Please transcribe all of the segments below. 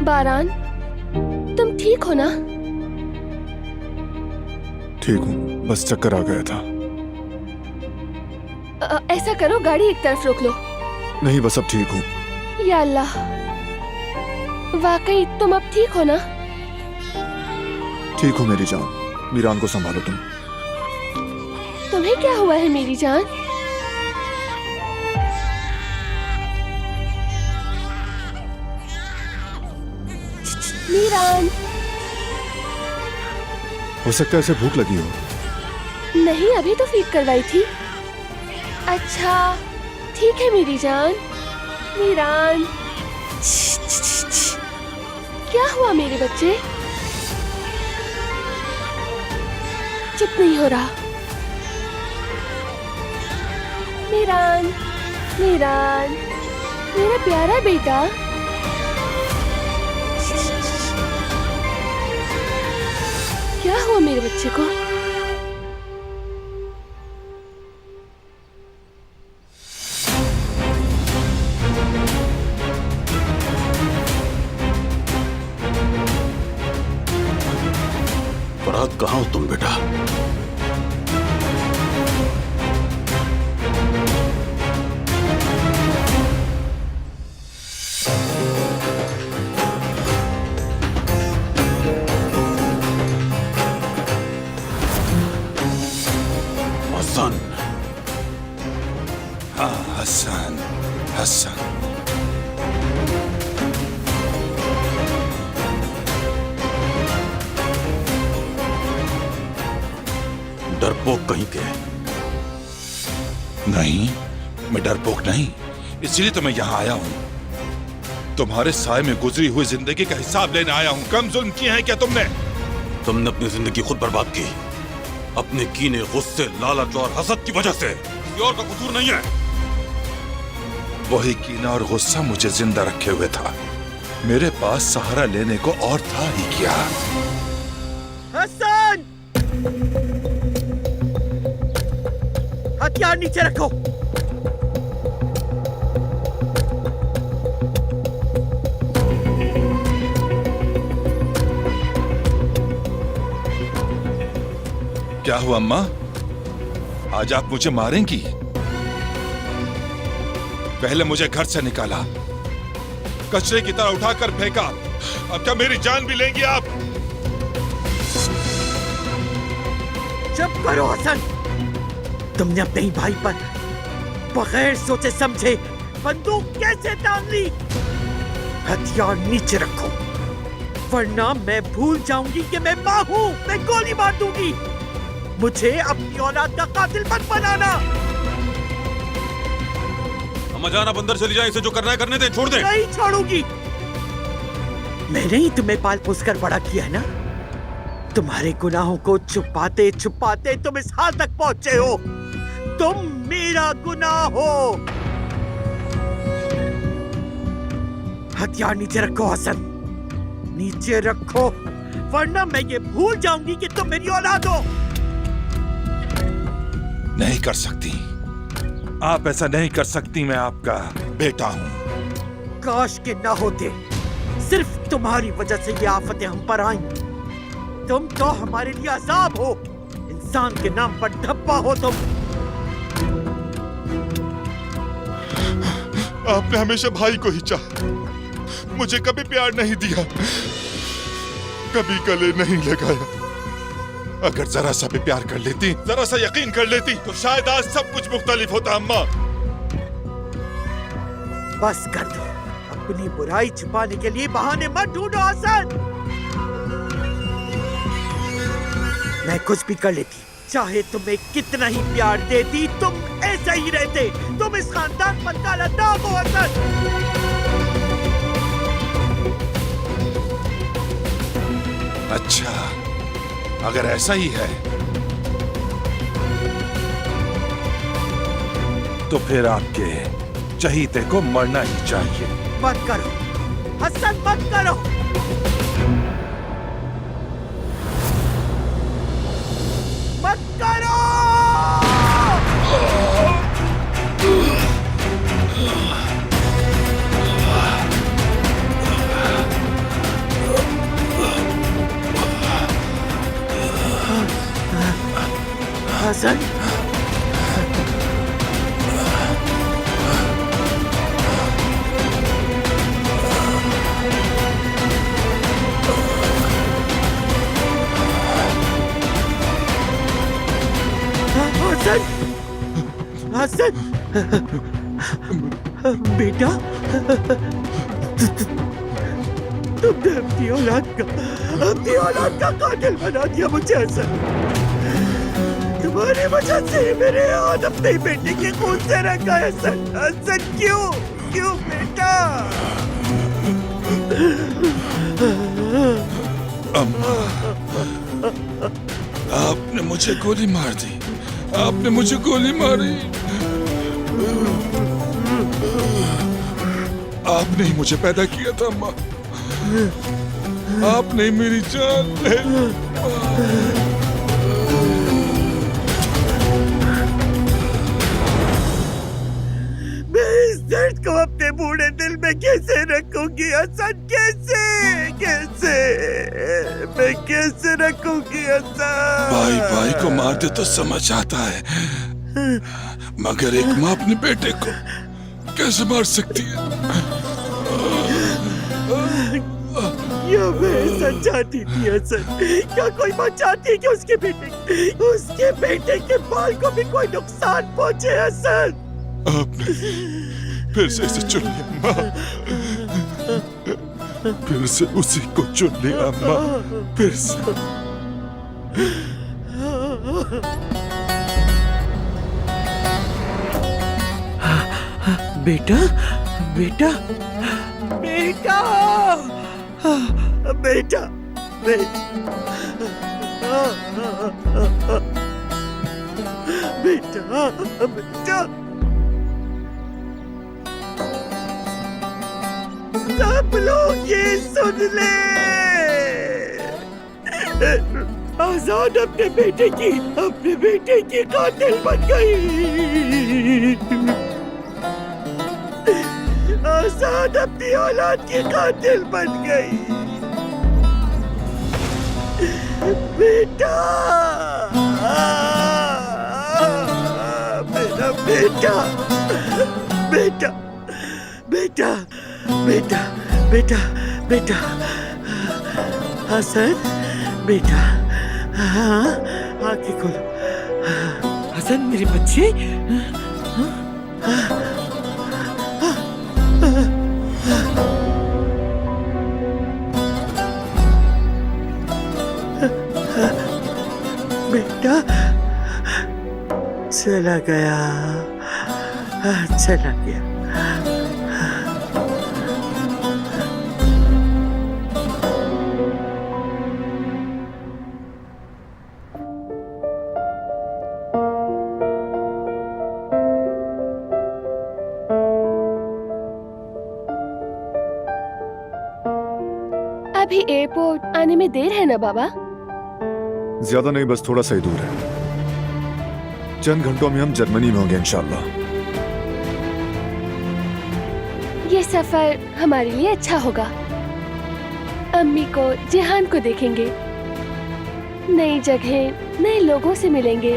बारान, तुम ठीक हो ना? ठीक हूँ, बस चक्कर आ गया था। ऐसा करो, गाड़ी एक तरफ रोक लो। नहीं, बस अब ठीक हूँ। या अल्लाह, वाकई तुम अब ठीक हो ना? ठीक हूँ मेरी जान। मीरान को संभालो तुम। तुम्हें क्या हुआ है मेरी जान? मीरान। हो सकता है इसे भूख लगी हो। नहीं, अभी तो फीड करवाई थी। अच्छा ठीक है मेरी जान। मीरान, क्या हुआ मेरे बच्चे? चुप नहीं हो रहा। मीरान, मीरान, मेरा प्यारा बेटा। क्या हुआ मेरे बच्चे को? फरहाद, कहाँ हो तुम बेटा? हसन। हाँ, हसन, हसन। डरपोक कहीं के? नहीं, मैं डरपोक नहीं, इसलिए तो मैं यहाँ आया हूँ। तुम्हारे साय में गुजरी हुई जिंदगी का हिसाब लेने आया हूँ। कम जुल्म किए हैं क्या तुमने? तुमने अपनी जिंदगी खुद बर्बाद की, अपने कीने, गुस्से, लालच और हसद की वजह से। किसी और का कसूर नहीं है। वही कीना और गुस्सा मुझे जिंदा रखे हुए था। मेरे पास सहारा लेने को और था ही क्या? हसन! हथियार नीचे रखो। क्या हुआ अम्मा? आज आप मुझे मारेंगी? पहले मुझे घर से निकाला, कचरे की तरह उठाकर फेंका, अब क्या मेरी जान भी लेंगी आप? चुप करो हसन। तुमने अपने ही भाई पर बगैर सोचे समझे बंदूक कैसे तान ली? हथियार नीचे रखो, वरना मैं भूल जाऊंगी कि मैं मां हूं। मैं गोली मार दूंगी। मुझे अपनी औलाद का कातिल मत बनाना। अम्मा जान, आप अंदर चली जाए, इसे जो करना है करने दे, छोड़ दे। नहीं छोड़ूंगी। मैंने ही तुम्हें पाल पोस कर बड़ा किया है ना। तुम्हारे गुनाहों को छुपाते छुपाते तुम इस हाल तक पहुंचे हो। तुम मेरा गुनाह हो। हथियार नीचे रखो हसन, नीचे रखो, वरना मैं ये भूल जाऊंगी कि तुम मेरी औलाद हो। नहीं कर सकती आप, ऐसा नहीं कर सकती। मैं आपका बेटा हूं। काश के ना होते। सिर्फ तुम्हारी वजह से ये आफतें हम पर आई। तुम तो हमारे लिए अजाब हो। इंसान के नाम पर धब्बा हो तुम। आपने हमेशा भाई को ही चाहा, मुझे कभी प्यार नहीं दिया, कभी गले नहीं लगाया। अगर जरा सा भी प्यार कर लेती, जरा सा यकीन कर लेती, तो शायद आज सब कुछ मुख्तलिफ होता। अम्मा, बस कर दो। अपनी बुराई छुपाने के लिए बहाने मत ढूंढो हसन। मैं कुछ भी कर लेती, चाहे तुम्हें कितना ही प्यार देती, तुम ऐसे ही रहते। तुम इस खानदान पर काला दाग हो हसन। अच्छा, अगर ऐसा ही है तो फिर आपके चहीते को मरना ही चाहिए। मत करो हसन, मत करो। मत करो। हसन बेटा तुमने अपनी औलाद का कातिल बना दिया मुझे हसन। तुम्हारी वजह से मेरे हाथ अपने बेटे के खून से रंगा है हसन। हसन क्यों बेटा? अम्मा, आपने मुझे गोली मार दी। आपने मुझे गोली मारी। आपने ही मुझे पैदा किया था अम्मा। आपने ही मेरी जान ले। मैं इस दर्द को अपने बूढ़े दिल में कैसे रखूंगी हसन? कैसे मैं कैसे रखूंगी हसन? भाई को मार दे तो समझ आता है, मगर एक माँ अपने बेटे को कैसे मार सकती है? क्या मैं ऐसा चाहती थी हसन? क्या कोई माँ चाहती है कि उसके बेटे के बाल को भी कोई नुकसान पहुंचे हसन? आपने फिर से इसे चुन लिया अम्मा। फिर से उसी को चुन लिया अम्मा। फिर से। बेटा बेटा बेटा बेटा बेटा बेटा सब लोग ये सुन ले। आजाद अपने बेटे की कातिल बन गई। आजाद अपनी औलाद की कातिल बन गई। बेटा मेरा बेटा बेटा बेटा बेटा बेटा बेटा हसन बेटा, हाँ आंखें खोलो। हसन मेरे बच्चे, बेटा चला गया। अभी एयरपोर्ट आने में देर है ना बाबा? ज्यादा नहीं, बस थोड़ा सा ही दूर है। चंद घंटों में हम जर्मनी में होंगे इंशाल्लाह। ये सफर हमारे लिए अच्छा होगा। अम्मी को, जिहान को देखेंगे, नई जगह, नए लोगों से मिलेंगे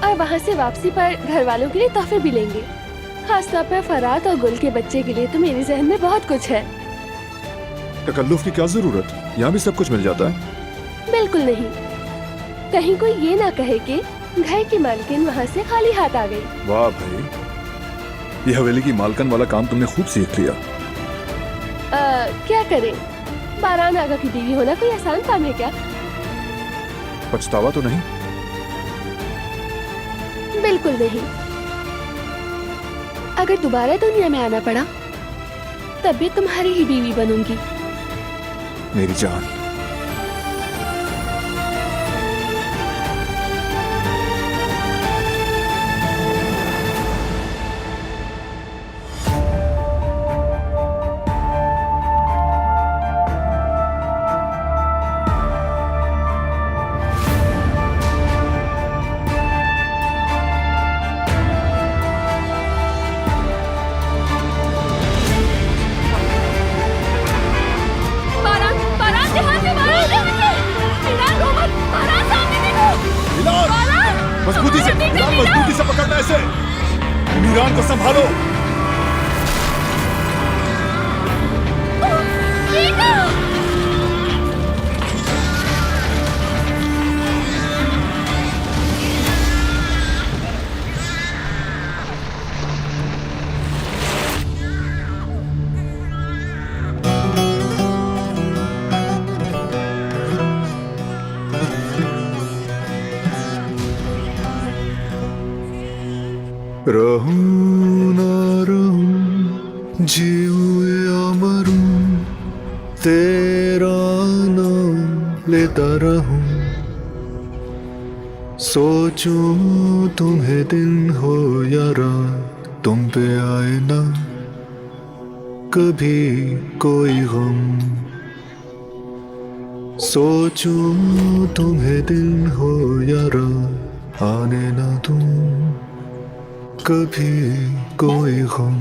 और वहाँ से वापसी पर घर वालों के लिए तोहफे भी लेंगे। खासतौर पर फरात और गुल के बच्चे के लिए तो मेरे जहन में बहुत कुछ है। तकल्लुफ की क्या जरूरत, यहाँ भी सब कुछ मिल जाता है। बिल्कुल नहीं, कहीं कोई ये ना कहे कि घर की मालकिन वहाँ से खाली हाथ आ गई। वाह भाई, ये हवेली की मालकन वाला काम तुमने खूब सीख लिया। क्या करें, बारान आगा की बीवी होना कोई आसान काम है क्या? पछतावा तो नहीं? बिल्कुल नहीं। अगर दोबारा दुनिया में आना पड़ा तब भी तुम्हारी ही बीवी बनूंगी। मेरी जान, मजबूती से पकड़ना ऐसे। मीरान को संभालो। रहूं ना रहूं, जीऊं या मरूं, तेरा नाम लेता रहूं। सोचूं तुम्हें दिन हो या रात, तुम पे आए ना कभी कोई गम। सोचूं तुम्हें दिन हो या रात, आने ना तुम कभी कोई गम।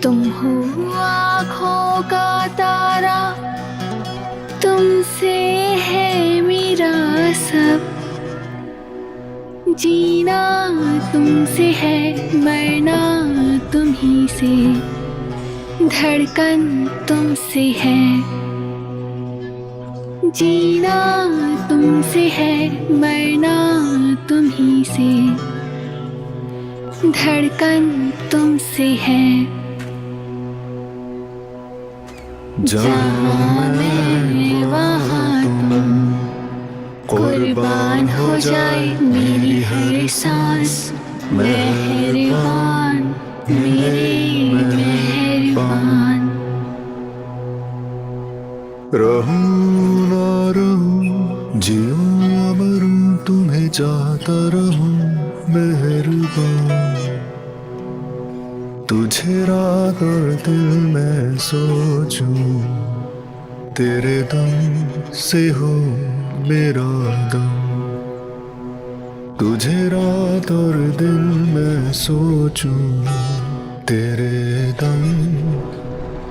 तुम हो आँखों का तारा, तुमसे है मेरा सब। जीना तुमसे है, मरना तुम्ही से, धड़कन तुमसे है। जीना तुमसे है, मरना तुम्ही से, धड़कन तुमसे है। जहाँ मैं वहाँ तुम, कुर्बान हो जाए मेरी हर सांस। मेहरबान मेरे मेहरबान। रहूं ना रहूं, जीऊं या मरूं, तुम्हें चाहता रहूं मेहरबान। तुझे रात और दिल में सोचूं, तेरे दम से हो मेरा दम। तुझे रात और दिल में सोचूं, तेरे दम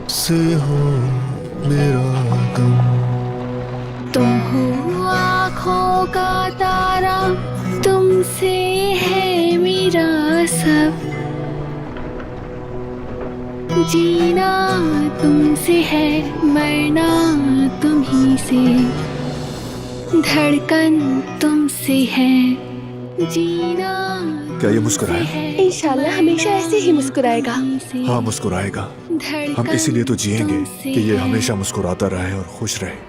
से हो मेरा दम। तुम हो आँखों का तारा, तुमसे है मेरा सब। जीना तुमसे है, मरना तुम्ही से, धड़कन तुमसे है। जीना क्या ये मुस्कुराया? है, इंशाल्लाह हमेशा ऐसे ही मुस्कुराएगा। हाँ मुस्कुराएगा। हम इसीलिए तो जिएंगे कि ये हमेशा मुस्कुराता रहे और खुश रहे।